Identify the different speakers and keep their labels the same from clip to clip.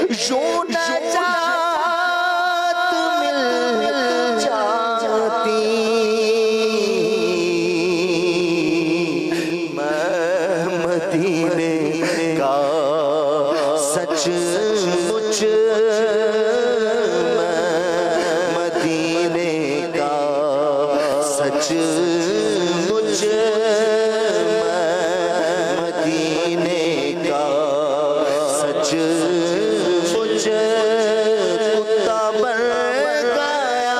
Speaker 1: یوں نجات مل جاتی میں مدینے کا سچ مچ مدینے کا سچ مجھ مدینے کا سچ مجھ کتا بن گیا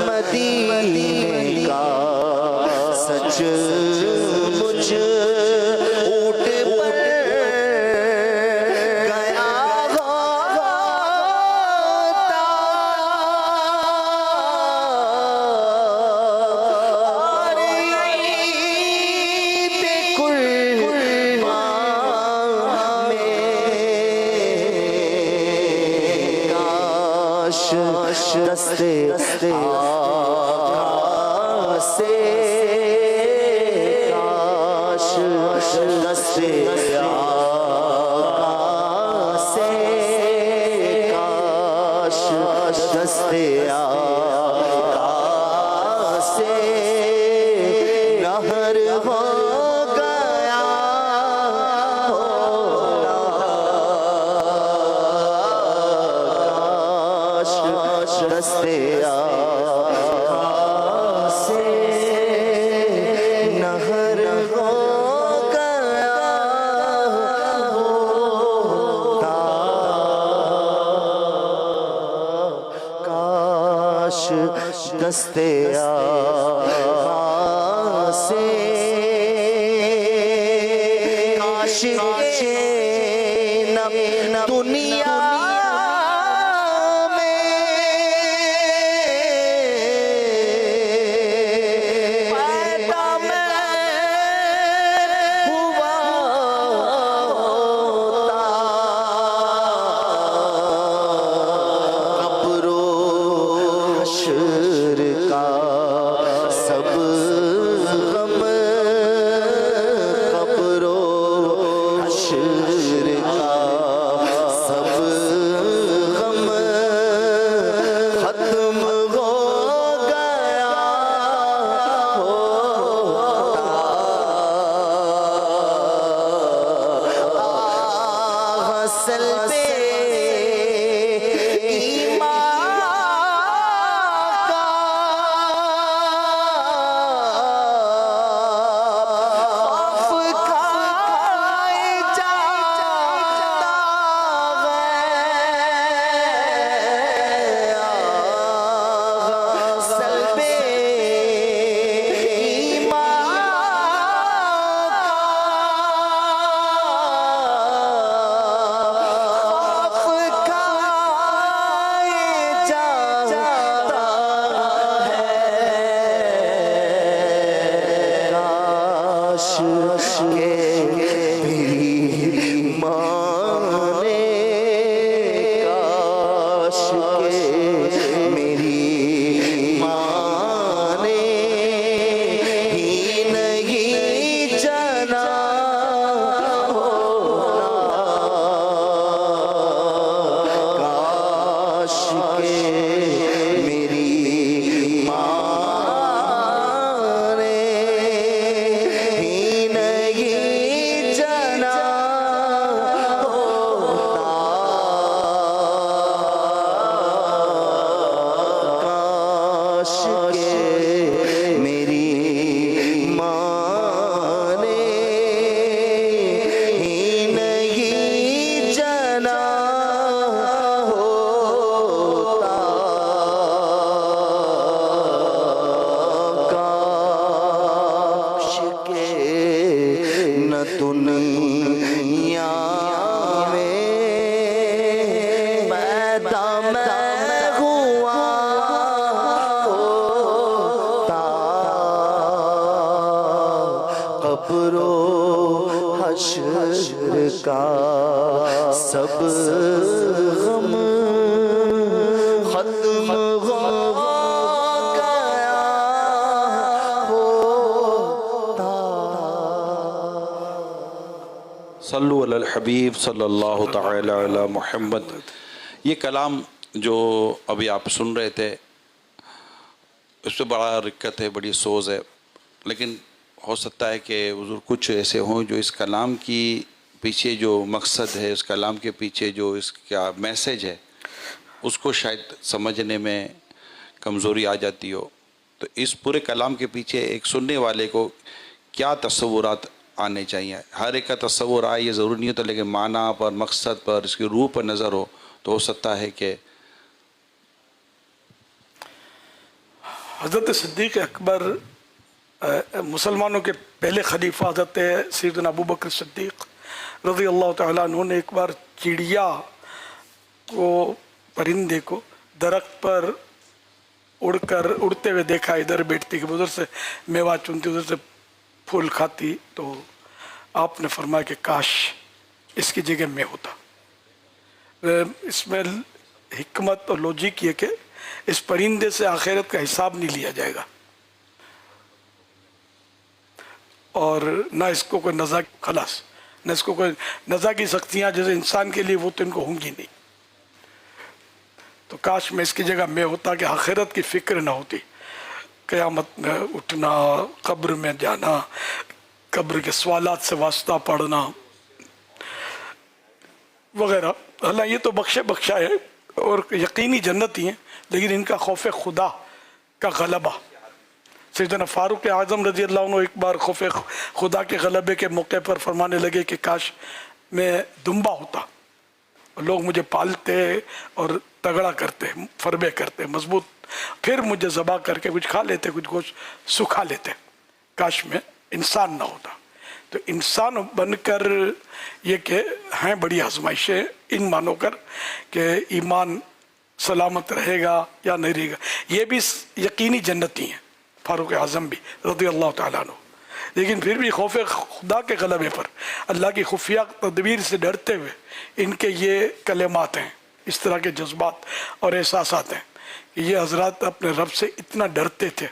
Speaker 1: مدینے کا سچ مجھ اونٹ پر گیا ہوتا اور عید قربان میں کاش دستے آقا سے کاش دستے آقا سے کاش دستے آقا سے نہر ہو گیا کاش دستے آقا سے نہر ہو گیا ہوتا کاش دستے آقا سے کاش کے دنیا کا سب غم ختم ہو گیا ہوتا
Speaker 2: صلو علی الحبیب صلی اللہ تعالی علی محمد. یہ کلام جو ابھی آپ سن رہے تھے اس پہ بڑا رکت ہے، بڑی سوز ہے، لیکن ہو سکتا ہے کہ حضور کچھ ایسے ہوں جو اس کلام کی پیچھے جو مقصد ہے، اس کلام کے پیچھے جو اس کا میسیج ہے، اس کو شاید سمجھنے میں کمزوری آ جاتی ہو. تو اس پورے کلام کے پیچھے ایک سننے والے کو کیا تصورات آنے چاہیے؟ ہر ایک کا تصور آئے یہ ضروری نہیں ہوتا، لیکن معنی پر، مقصد پر، اس کی روح پر نظر ہو تو ہو سکتا ہے کہ
Speaker 3: حضرت صدیق اکبر مسلمانوں کے پہلے خلیفہ حضرت سیدنا ابو بکر صدیق رضی اللہ تعالیٰ عنہ نے ایک بار چڑیا کو، پرندے کو درخت پر اڑتے ہوئے دیکھا، ادھر بیٹھتی کہ ادھر سے میوہ چنتی، ادھر سے پھول کھاتی. تو آپ نے فرمایا کہ کاش اس کی جگہ میں ہوتا. اس میں حکمت اور لوجک یہ کہ اس پرندے سے آخرت کا حساب نہیں لیا جائے گا، اور نہ اس کو کوئی نزا، خلاص نہ اس کو کوئی نزا کی سختیاں جیسے انسان کے لیے وہ تو ان کو ہوں گی نہیں. تو کاش میں اس کی جگہ میں ہوتا کہ آخرت کی فکر نہ ہوتی، قیامت میں اٹھنا، قبر میں جانا، قبر کے سوالات سے واسطہ پڑھنا وغیرہ. اللہ یہ تو بخشا ہے اور یقینی جنتی ہیں، لیکن ان کا خوف خدا کا غلبہ. سیدنا فاروق اعظم رضی اللہ عنہ ایک بار خوف خدا کے غلبے کے موقع پر فرمانے لگے کہ کاش میں دمبا ہوتا، لوگ مجھے پالتے اور تگڑا کرتے، فربے کرتے، مضبوط، پھر مجھے ذبح کر کے کچھ کھا لیتے، کچھ گوشت سکھا لیتے. کاش میں انسان نہ ہوتا. تو انسان بن کر یہ کہ ہیں بڑی آزمائشیں ان مانو کر کہ ایمان سلامت رہے گا یا نہیں رہے گا. یہ بھی یقینی جنتی ہیں، فاروق اعظم بھی رضی اللہ تعالیٰ عنہ، لیکن پھر بھی خوف خدا کے غلبے پر، اللہ کی خفیہ تدبیر سے ڈرتے ہوئے ان کے یہ کلمات ہیں، اس طرح کے جذبات اور احساسات ہیں کہ یہ حضرات اپنے رب سے اتنا ڈرتے تھے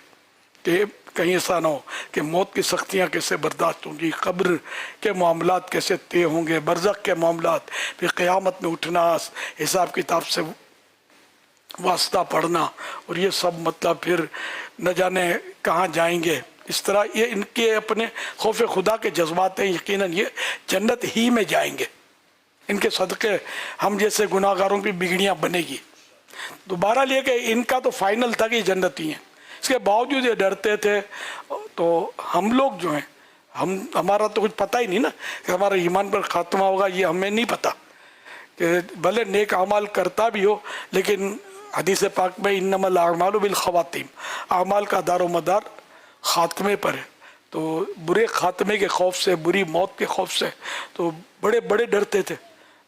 Speaker 3: کہ کہیں ایسا نہ ہو کہ موت کی سختیاں کیسے برداشت ہوں گی، قبر کے معاملات کیسے طے ہوں گے، برزخ کے معاملات، پھر قیامت میں اٹھنا، حساب کتاب سے واسطہ پڑھنا، اور یہ سب مطلب پھر نہ جانے کہاں جائیں گے. اس طرح یہ ان کے اپنے خوف خدا کے جذبات ہیں. یقیناً یہ جنت ہی میں جائیں گے، ان کے صدقے ہم جیسے گناہ گاروں کی بگڑیاں بنے گی. دوبارہ لے کہ ان کا تو فائنل تھا کہ یہ جنتی ہیں، اس کے باوجود یہ ڈرتے تھے. تو ہم لوگ جو ہیں، ہمارا تو کچھ پتہ ہی نہیں نا کہ ہمارا ایمان پر خاتمہ ہوگا، یہ ہمیں نہیں پتہ کہ بھلے نیک اعمال کرتا بھی ہو، لیکن حدیث پاک میں انما الاعمال بالخواتیم، اعمال کا دار و مدار خاتمے پر ہے. تو برے خاتمے کے خوف سے، بری موت کے خوف سے تو بڑے بڑے ڈرتے تھے.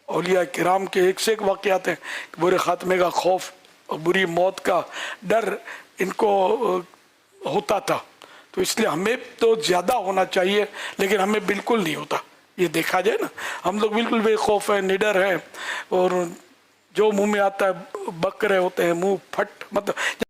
Speaker 3: اولیاء کرام کے ایک سے ایک واقعات ہیں کہ برے خاتمے کا خوف اور بری موت کا ڈر ان کو ہوتا تھا. تو اس لیے ہمیں تو زیادہ ہونا چاہیے، لیکن ہمیں بالکل نہیں ہوتا. یہ دیکھا جائے نا، ہم لوگ بالکل بے خوف ہیں، نڈر ہیں، اور جو منہ میں آتا ہے بک رہے ہوتے ہیں، منہ پھٹ، مطلب